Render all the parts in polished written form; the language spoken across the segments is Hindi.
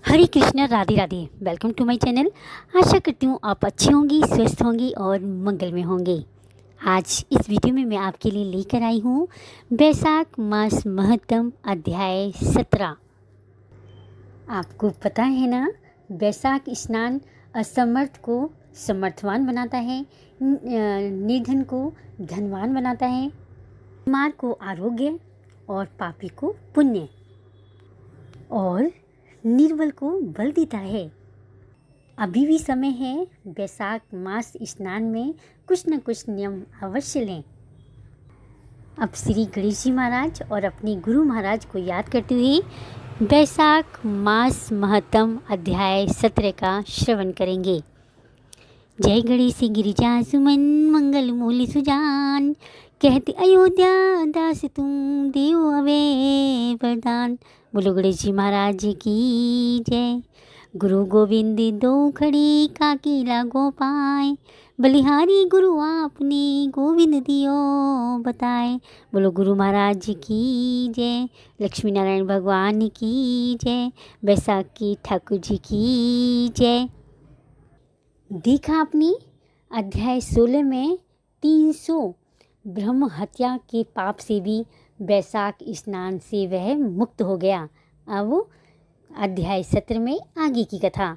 Hare Krishna, Radhe Radhe. Welcome to my channel. आशा करती हूँ आप अच्छी होंगी, स्वस्थ होंगी और मंगल में होंगे। आज इस वीडियो में मैं आपके लिए लेकर आई हूँ बैसाख मास महत्तम अध्याय 17। आपको पता है ना, बैसाख स्नान असमर्थ को समर्थवान बनाता है, निर्धन को धनवान बनाता है, बीमार को आरोग्य और पापी को पुण्य और निर्बल को बल देता है। अभी भी समय है, बैसाख मास स्नान में कुछ न कुछ नियम अवश्य लें। अब श्री गणेश जी महाराज और अपने गुरु महाराज को याद करते हुए बैसाख मास महत्तम अध्याय 17 का श्रवण करेंगे। जय गणेश गिरिजा सुमन मंगल मूल सुजान, कहते अयोध्या दास तुम देव अवे वरदान। बोलो गणेश जी महाराज की जय। गुरु गोविंद दो खड़ी काकी लागो पाए, बलिहारी गुरु आपने गोविंद दियो बताए। बोलो गुरु महाराज की जय। लक्ष्मी नारायण भगवान की जय। बैसाखी ठाकुर जी की जय। देखा आपने, अध्याय 16 में 300 ब्रह्म हत्या के पाप से भी बैसाख स्नान से वह मुक्त हो गया। अब अध्याय 17 में आगे की कथा।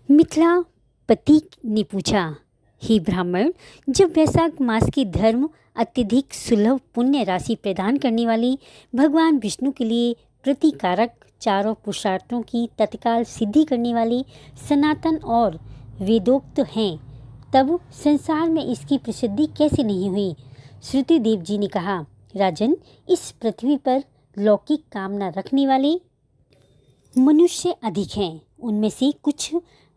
मिथिलापति ने पूछा, हे ब्राह्मण, जब बैसाख मास की धर्म अत्यधिक सुलभ पुण्य राशि प्रदान करने वाली भगवान विष्णु के लिए प्रतिकारक चारों पुरुषार्थों की तत्काल सिद्धि करने वाली सनातन और वेदोक्त हैं, तब संसार में इसकी प्रसिद्धि कैसे नहीं हुई। श्रुति देव जी ने कहा, राजन, इस पृथ्वी पर लौकिक कामना रखने वाले मनुष्य अधिक हैं। उनमें से कुछ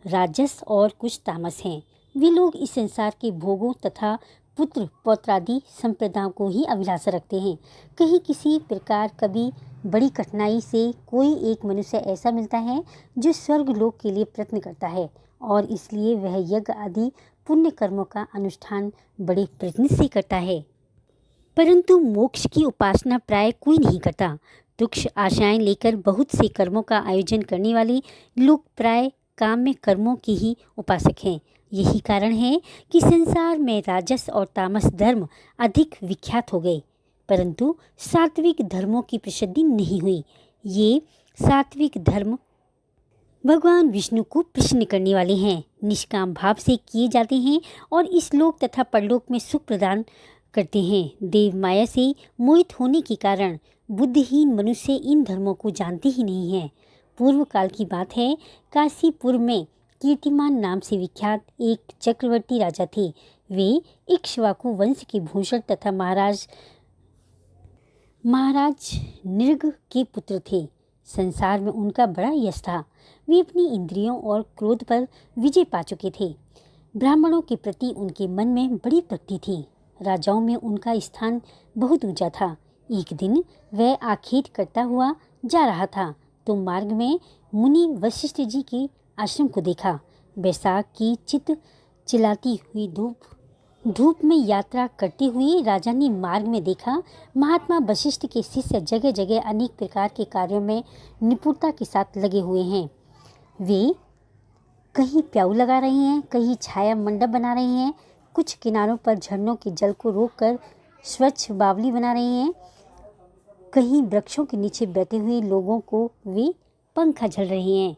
राजस और कुछ तामस हैं। वे लोग इस संसार के भोगों तथा पुत्र पौत्रादि संप्रदायों को ही अभिलाषा रखते हैं। कहीं किसी प्रकार कभी बड़ी कठिनाई से कोई एक मनुष्य ऐसा मिलता है जो स्वर्ग लोक के लिए प्रयत्न करता है और इसलिए वह यज्ञ आदि पुण्य कर्मों का अनुष्ठान बड़े प्रयत्न से करता है, परंतु मोक्ष की उपासना प्राय कोई नहीं करता। तुच्छ आशाएं लेकर बहुत से कर्मों का आयोजन करने वाले लोग प्राय काम्य कर्मों के ही उपासक हैं। यही कारण है कि संसार में राजस और तामस धर्म अधिक विख्यात हो गए, परंतु सात्विक धर्मों की प्रसिद्धि नहीं हुई। ये सात्विक धर्म भगवान विष्णु को प्रसन्न करने वाले हैं, निष्काम भाव से किए जाते हैं और इस लोक तथा परलोक में सुख प्रदान करते हैं। देव माया से मोहित होने के कारण बुद्धिहीन मनुष्य इन धर्मों को जानते ही नहीं है। पूर्व काल की बात है, काशीपुर में कीर्तिमान नाम से विख्यात एक चक्रवर्ती राजा थे। वे इक्ष्वाकु वंश के भूषण तथा महाराज नृग के पुत्र थे। संसार में उनका बड़ा यश था। वे अपनी इंद्रियों और क्रोध पर विजय पा चुके थे। ब्राह्मणों के प्रति उनके मन में बड़ी भक्ति थी। राजाओं में उनका स्थान बहुत ऊंचा था। एक दिन वह आखेट करता हुआ जा रहा था तो मार्ग में मुनि वशिष्ठ जी के आश्रम को देखा। बैसाख की चित चिलाती हुई धूप में यात्रा करते हुए राजा ने मार्ग में देखा, महात्मा वशिष्ठ के शिष्य जगह जगह अनेक प्रकार के कार्यों में निपुणता के साथ लगे हुए हैं। वे कहीं प्याऊ लगा रहे हैं, कहीं छाया मंडप बना रहे हैं, कुछ किनारों पर झरनों के जल को रोककर स्वच्छ बावली बना रहे हैं, कहीं वृक्षों के नीचे बैठे हुए लोगों को वे पंखा झल रहे हैं,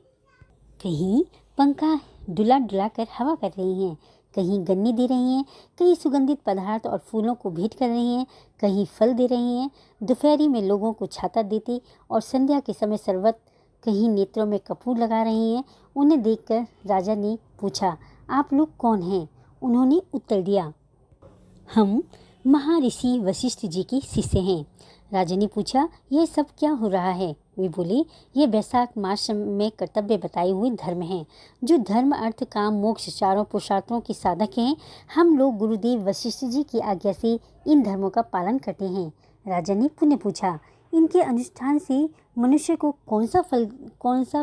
कहीं पंखा डुला डुला कर हवा कर रहे हैं, कहीं गन्ने दे रहे हैं, कहीं सुगंधित पदार्थ और फूलों को भेंट कर रहे हैं, कहीं फल दे रहे हैं, दोपहरी में लोगों को छाता देते और संध्या के समय शरबत, कहीं नेत्रों में कपूर लगा रहे हैं। उन्हें देखकर राजा ने पूछा, आप लोग कौन हैं? उन्होंने उत्तर दिया, हम महर्षि वशिष्ठ जी के शिष्य हैं। राजा ने पूछा, यह सब क्या हो रहा है? वे बोले, यह बैसाख मास में कर्तव्य बताए हुए धर्म हैं, जो धर्म अर्थ काम मोक्ष चारों पुरुषार्थों के साधक हैं। हम लोग गुरुदेव वशिष्ठ जी की आज्ञा से इन धर्मों का पालन करते हैं। राजा ने पुनः पूछा, इनके अनुष्ठान से मनुष्य को कौन सा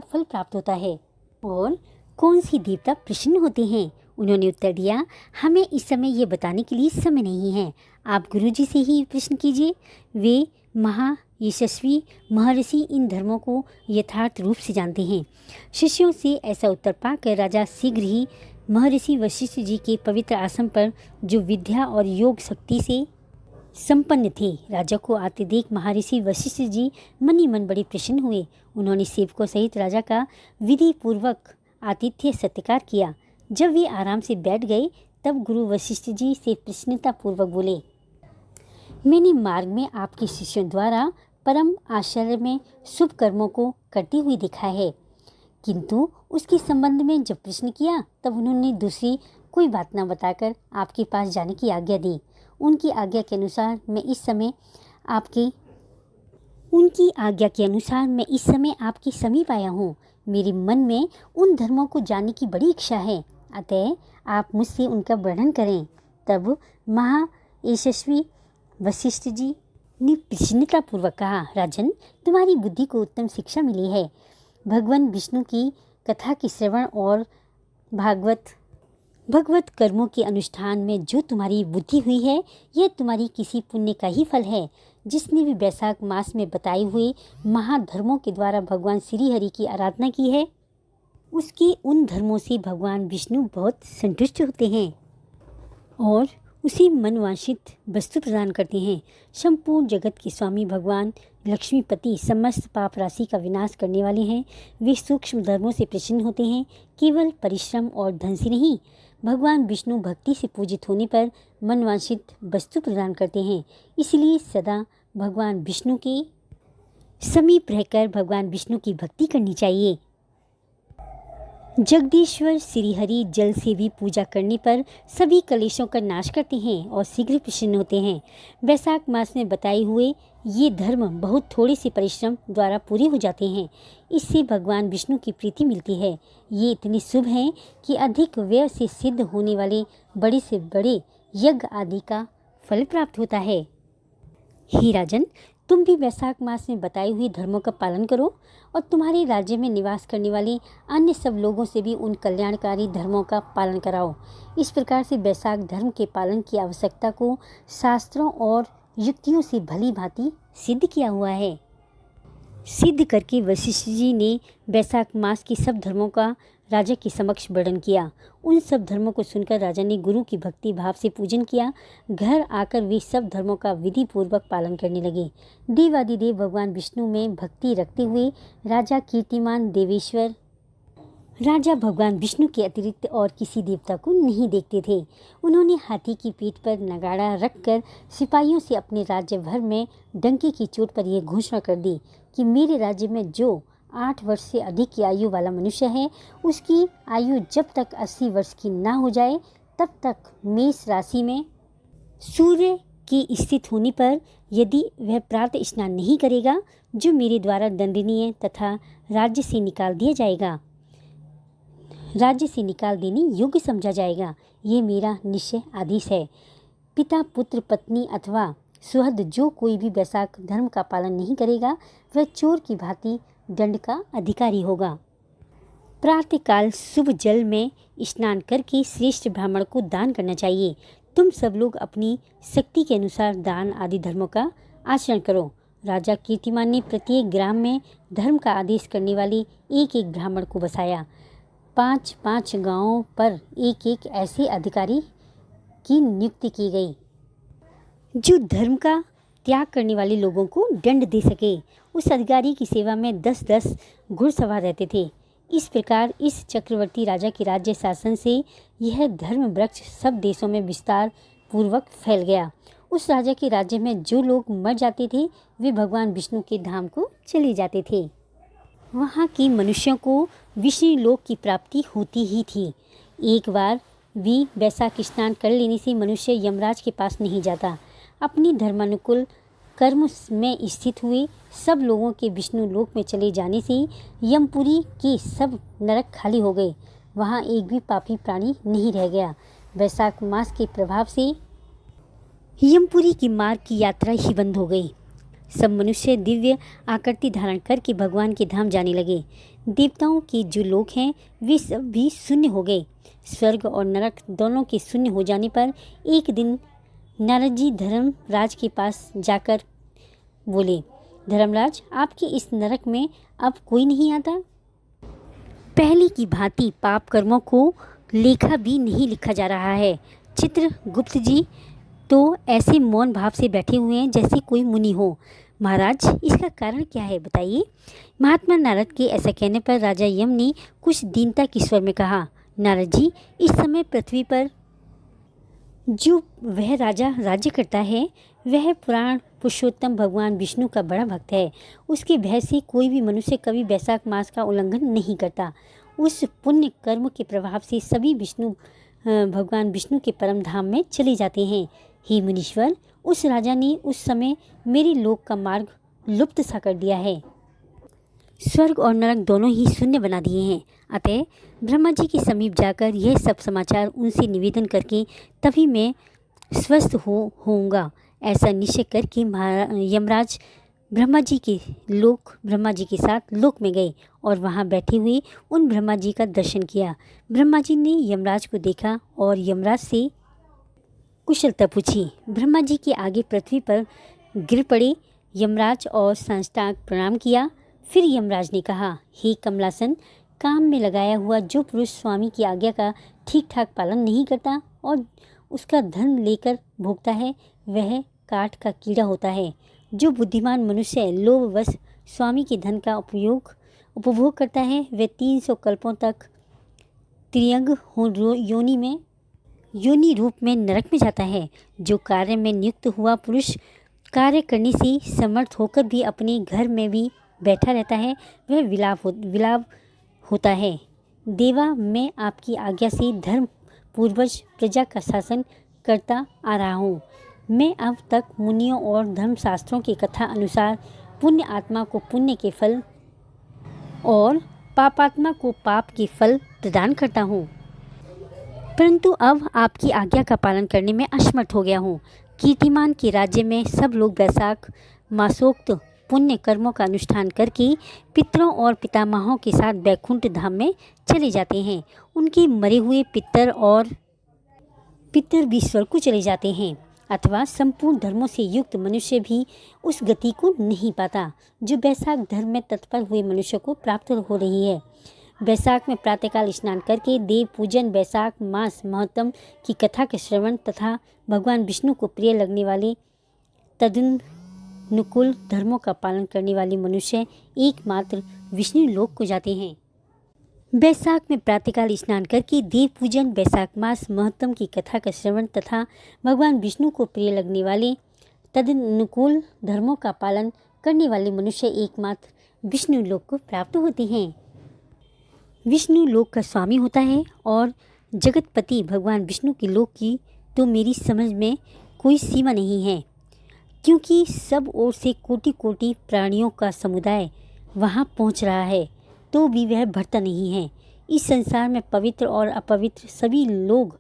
फल प्राप्त होता है और कौन सी देवता प्रसन्न होते हैं? उन्होंने उत्तर दिया, हमें इस समय ये बताने के लिए समय नहीं है, आप गुरुजी से ही प्रश्न कीजिए। वे यशस्वी महर्षि इन धर्मों को यथार्थ रूप से जानते हैं। शिष्यों से ऐसा उत्तर पाकर राजा शीघ्र ही महर्षि वशिष्ठ जी के पवित्र आश्रम पर, जो विद्या और योग शक्ति से संपन्न थे, राजा को आते देख महर्षि वशिष्ठ जी मन ही मन बड़े प्रसन्न हुए। उन्होंने सेवकों सहित राजा का विधि पूर्वक आतिथ्य सत्कार किया। जब वे आराम से बैठ गए तब गुरु वशिष्ठ जी से प्रसन्नता पूर्वक बोले, मैंने मार्ग में आपके शिष्यों द्वारा परम आश्चर्य में शुभ कर्मों को करते हुए देखा है, किंतु उसके संबंध में जब प्रश्न किया तब उन्होंने दूसरी कोई बात न बताकर आपके पास जाने की आज्ञा दी। उनकी आज्ञा के अनुसार मैं इस समय आपके समीप आया हूँ। मेरे मन में उन धर्मों को जानने की बड़ी इच्छा है, अतः आप मुझसे उनका वर्णन करें। तब यशस्वी वशिष्ठ जी ने प्रसन्नतापूर्वक कहा, राजन, तुम्हारी बुद्धि को उत्तम शिक्षा मिली है। भगवान विष्णु की कथा के श्रवण और भगवत कर्मों के अनुष्ठान में जो तुम्हारी बुद्धि हुई है, यह तुम्हारी किसी पुण्य का ही फल है। जिसने भी वैशाख मास में बताए हुए महाधर्मों के द्वारा भगवान श्री हरि की आराधना की है, उसके उन धर्मों से भगवान विष्णु बहुत संतुष्ट होते हैं और उसी मनवांछित वस्तु प्रदान करते हैं। संपूर्ण जगत के स्वामी भगवान लक्ष्मीपति समस्त पाप राशि का विनाश करने वाले हैं। वे सूक्ष्म धर्मों से प्रसन्न होते हैं, केवल परिश्रम और धन से नहीं। भगवान विष्णु भक्ति से पूजित होने पर मनवांछित वस्तु प्रदान करते हैं। इसलिए सदा भगवान विष्णु के समीप रहकर भगवान विष्णु की भक्ति करनी चाहिए। जगदीश्वर श्री हरि जल से भी पूजा करने पर सभी कलेशों का नाश करते हैं और शीघ्र प्रसन्न होते हैं। वैशाख मास में बताए हुए ये धर्म बहुत थोड़े से परिश्रम द्वारा पूरे हो जाते हैं। इससे भगवान विष्णु की प्रीति मिलती है। ये इतने शुभ हैं कि अधिक व्यय से सिद्ध होने वाले बड़े से बड़े यज्ञ आदि का फल प्राप्त होता है। हे राजन, तुम भी वैशाख मास में बताए हुए धर्मों का पालन करो और तुम्हारे राज्य में निवास करने वाले अन्य सब लोगों से भी उन कल्याणकारी धर्मों का पालन कराओ। इस प्रकार से वैशाख धर्म के पालन की आवश्यकता को शास्त्रों और युक्तियों से भली भांति सिद्ध किया हुआ है। सिद्ध करके वशिष्ठ जी ने वैशाख मास के सब धर्मों का राजा के समक्ष वर्णन किया। उन सब धर्मों को सुनकर राजा ने गुरु की भक्ति भाव से पूजन किया। घर आकर वे सब धर्मों का विधि पूर्वक पालन करने लगे। देवादिदेव भगवान विष्णु में भक्ति रखते हुए राजा कीर्तिमान देवेश्वर राजा भगवान विष्णु के अतिरिक्त और किसी देवता को नहीं देखते थे। उन्होंने हाथी की पीठ पर नगाड़ा रखकर सिपाहियों से अपने राज्य भर में डंके की चोट पर यह घोषणा कर दी कि मेरे राज्य में जो 8 वर्ष से अधिक की आयु वाला मनुष्य है, उसकी आयु जब तक 80 वर्ष की ना हो जाए तब तक मेष राशि में सूर्य के स्थित होने पर यदि वह प्रातः स्नान नहीं करेगा, जो मेरे द्वारा दंडनीय तथा राज्य से निकाल देने योग्य समझा जाएगा। ये मेरा निश्चय आदेश है। पिता, पुत्र, पत्नी अथवा सुहृद जो कोई भी वैशाख धर्म का पालन नहीं करेगा, वह चोर की भांति दंड का अधिकारी होगा। प्रातःकाल शुभ जल में स्नान करके श्रेष्ठ ब्राह्मण को दान करना चाहिए। तुम सब लोग अपनी शक्ति के अनुसार दान आदि धर्मों का आचरण करो। राजा कीर्तिमान ने प्रत्येक ग्राम में धर्म का आदेश करने वाले एक एक ब्राह्मण को बसाया। 5-5 गांवों पर एक एक ऐसे अधिकारी की नियुक्ति की गई जो धर्म का त्याग करने वाले लोगों को दंड दे सके। उस अधिकारी की सेवा में 10-10 घुड़सवार रहते थे। इस प्रकार इस चक्रवर्ती राजा के राज्य शासन से यह धर्म वृक्ष सब देशों में विस्तार पूर्वक फैल गया। उस राजा के राज्य में जो लोग मर जाते थे, वे भगवान विष्णु के धाम को चले जाते थे। वहाँ के मनुष्यों को विष्णु लोक की प्राप्ति होती ही थी। एक बार भी वैशाख स्नान कर लेने से मनुष्य यमराज के पास नहीं जाता। अपनी धर्मानुकूल कर्म में स्थित हुए सब लोगों के विष्णु लोक में चले जाने से यमपुरी के सब नरक खाली हो गए। वहाँ एक भी पापी प्राणी नहीं रह गया। वैशाख मास के प्रभाव से यमपुरी की मार्ग की यात्रा ही बंद हो गई। सब मनुष्य दिव्य आकृति धारण करके भगवान के धाम जाने लगे। देवताओं के जो लोग हैं वे सब भी शून्य हो गए। स्वर्ग और नरक दोनों के शून्य हो जाने पर एक दिन नारद जी धर्मराज के पास जाकर बोले, धर्मराज, आपके इस नरक में अब कोई नहीं आता? पहले की भांति पाप कर्मों को लेखा भी नहीं लिखा जा रहा है। चित्रगुप्त जी तो ऐसे मौन भाव से बैठे हुए हैं जैसे कोई मुनि हो। महाराज, इसका कारण क्या है, बताइए। महात्मा नारद के ऐसा कहने पर राजा यम ने कुछ दीनता के स्वर में कहा, नारद जी, इस समय पृथ्वी पर जो वह राजा राज्य करता है वह पुराण पुरुषोत्तम भगवान विष्णु का बड़ा भक्त है। उसके भय से कोई भी मनुष्य कभी वैशाख मास का उल्लंघन नहीं करता। उस पुण्य कर्म के प्रभाव से सभी भगवान विष्णु के परम धाम में चले जाते हैं। हे मुनीश्वर, उस राजा ने उस समय मेरे लोक का मार्ग लुप्त सा कर दिया है। स्वर्ग और नरक दोनों ही शून्य बना दिए हैं। अतः ब्रह्मा जी के समीप जाकर यह सब समाचार उनसे निवेदन करके तभी मैं स्वस्थ होऊंगा। ऐसा निश्चय करके यमराज ब्रह्मा जी के साथ लोक में गए और वहां बैठे हुए उन ब्रह्मा जी का दर्शन किया। ब्रह्मा जी ने यमराज को देखा और यमराज से कुशलता पूछी। ब्रह्मा जी के आगे पृथ्वी पर गिर पड़े यमराज और साष्टांग प्रणाम किया। फिर यमराज ने कहा, हे कमलासन, काम में लगाया हुआ जो पुरुष स्वामी की आज्ञा का ठीक ठाक पालन नहीं करता और उसका धन लेकर भोगता है वह काठ का कीड़ा होता है। जो बुद्धिमान मनुष्य लोभवश स्वामी के धन का उपभोग करता है वह 300 कल्पों तक त्रियंग योनि रूप में नरक में जाता है। जो कार्य में नियुक्त हुआ पुरुष कार्य करने से समर्थ होकर भी अपने घर में भी बैठा रहता है वह विलाप होता है। देवा, मैं आपकी आज्ञा से धर्म पूर्वज प्रजा का शासन करता आ रहा हूँ। मैं अब तक मुनियों और धर्मशास्त्रों की कथा अनुसार पुण्य आत्मा को पुण्य के फल और पापात्मा को पाप के फल प्रदान करता हूँ, परंतु अब आपकी आज्ञा का पालन करने में असमर्थ हो गया हूँ। कीर्तिमान के राज्य में सब लोग वैशाख मासोक्त पुण्य कर्मों का अनुष्ठान करके पितरों और पितामहों के साथ बैकुंठ धाम में चले जाते हैं। उनके मरे हुए पितर भी स्वर्ग को चले जाते हैं, अथवा संपूर्ण धर्मों से युक्त मनुष्य भी उस गति को नहीं पाता जो वैशाख धर्म में तत्पर हुए मनुष्य को प्राप्त हो रही है। वैशाख में प्रातःकाल स्नान करके देव पूजन, वैशाख मास महत्तम की कथा के श्रवण तथा भगवान विष्णु को प्रिय लगने वाले तदनुकूल धर्मों का पालन करने वाले मनुष्य एकमात्र विष्णु लोक को जाते हैं। वैशाख में प्रातःकाल स्नान करके देव पूजन, वैशाख मास महत्तम की कथा का श्रवण तथा भगवान विष्णु को प्रिय लगने वाले तदनुकूल धर्मों का पालन करने वाले मनुष्य एकमात्र विष्णु लोक को प्राप्त होते हैं। विष्णु लोक का स्वामी होता है और जगतपति भगवान विष्णु के लोक की तो मेरी समझ में कोई सीमा नहीं है, क्योंकि सब ओर से कोटि कोटि प्राणियों का समुदाय वहां पहुंच रहा है तो भी वह भरता नहीं है। इस संसार में पवित्र और अपवित्र सभी लोग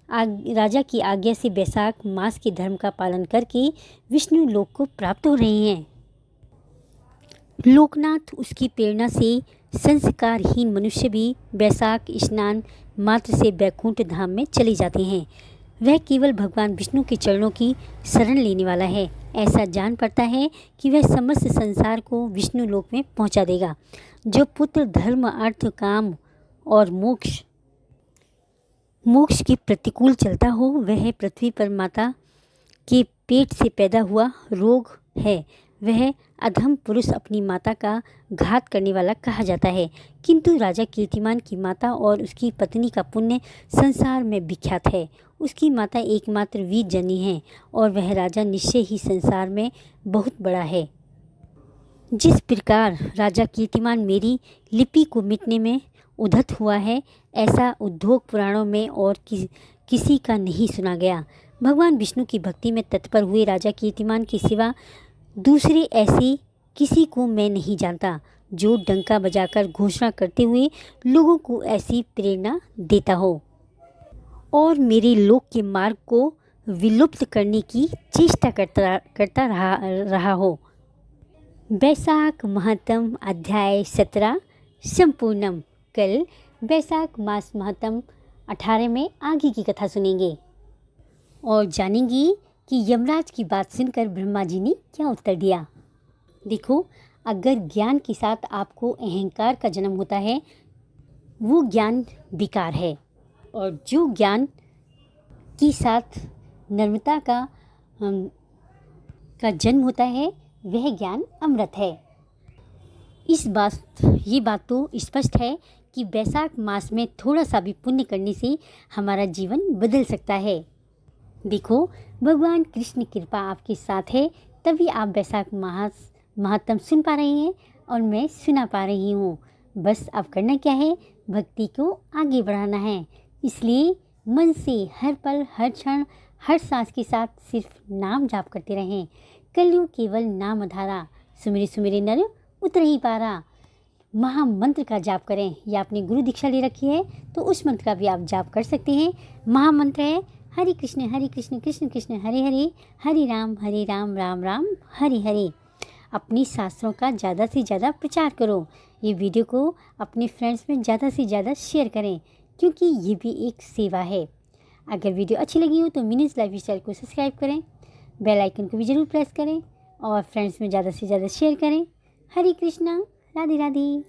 राजा की आज्ञा से वैशाख मास के धर्म का पालन करके विष्णु लोक को प्राप्त हो रहे हैं। लोकनाथ उसकी प्रेरणा से संस्कारहीन मनुष्य भी वैशाख स्नान मात्र से बैकुंठ धाम में चले जाते हैं। वह केवल भगवान विष्णु के चरणों की शरण लेने वाला है। ऐसा जान पड़ता है कि वह समस्त संसार को विष्णु लोक में पहुंचा देगा। जो पुत्र धर्म, अर्थ, काम और मोक्ष के प्रतिकूल चलता हो वह पृथ्वी पर माता के पेट से पैदा हुआ रोग है। वह अधम पुरुष अपनी माता का घात करने वाला कहा जाता है। किंतु राजा कीर्तिमान की माता और उसकी पत्नी का पुण्य संसार में विख्यात है। उसकी माता एकमात्र वीर जनी है और वह राजा निश्चय ही संसार में बहुत बड़ा है। जिस प्रकार राजा कीर्तिमान मेरी लिपि को मिटने में उद्धत हुआ है, ऐसा उद्योग पुराणों में और किसी का नहीं सुना गया। भगवान विष्णु की भक्ति में तत्पर हुए राजा कीर्तिमान के सिवा दूसरे ऐसे किसी को मैं नहीं जानता जो डंका बजाकर घोषणा करते हुए लोगों को ऐसी प्रेरणा देता हो और मेरे लोक के मार्ग को विलुप्त करने की चेष्टा करता रहा हो। वैशाख महत्तम अध्याय 17 संपूर्णम। कल वैशाख मास महत्तम 18 में आगे की कथा सुनेंगे और जानेंगे कि यमराज की बात सुनकर ब्रह्मा जी ने क्या उत्तर दिया। देखो, अगर ज्ञान के साथ आपको अहंकार का जन्म होता है, वो ज्ञान बेकार है, और जो ज्ञान के साथ नम्रता का जन्म होता है, वह ज्ञान अमृत है। ये बात तो स्पष्ट है कि वैशाख मास में थोड़ा सा भी पुण्य करने से हमारा जीवन बदल सकता है। देखो, भगवान कृष्ण की कृपा आपके साथ है, तभी आप वैशाख मास महात्म सुन पा रहे हैं और मैं सुना पा रही हूँ। बस अब करना क्या है, भक्ति को आगे बढ़ाना है। इसलिए मन से हर पल, हर क्षण, हर सांस के साथ सिर्फ नाम जाप करते रहें। कलयुग केवल नाम आधारा, सुमिरे सुमिरे नर उतर ही पारा। महामंत्र का जाप करें, या आपने गुरु दीक्षा ले रखी है तो उस मंत्र का भी आप जाप कर सकते हैं। महामंत्र है हरे कृष्ण कृष्ण कृष्ण हरे हरे, हरे राम राम राम हरे हरे। अपनी शास्त्रों का ज़्यादा से ज़्यादा प्रचार करो। ये वीडियो को अपने फ्रेंड्स में ज़्यादा से ज़्यादा शेयर करें, क्योंकि ये भी एक सेवा है। अगर वीडियो अच्छी लगी हो तो मिनीज लाइफस्टाइल को सब्सक्राइब करें, बेल आइकन को भी ज़रूर प्रेस करें और फ्रेंड्स में ज़्यादा से ज़्यादा शेयर करें। हरे कृष्णा, राधे राधे।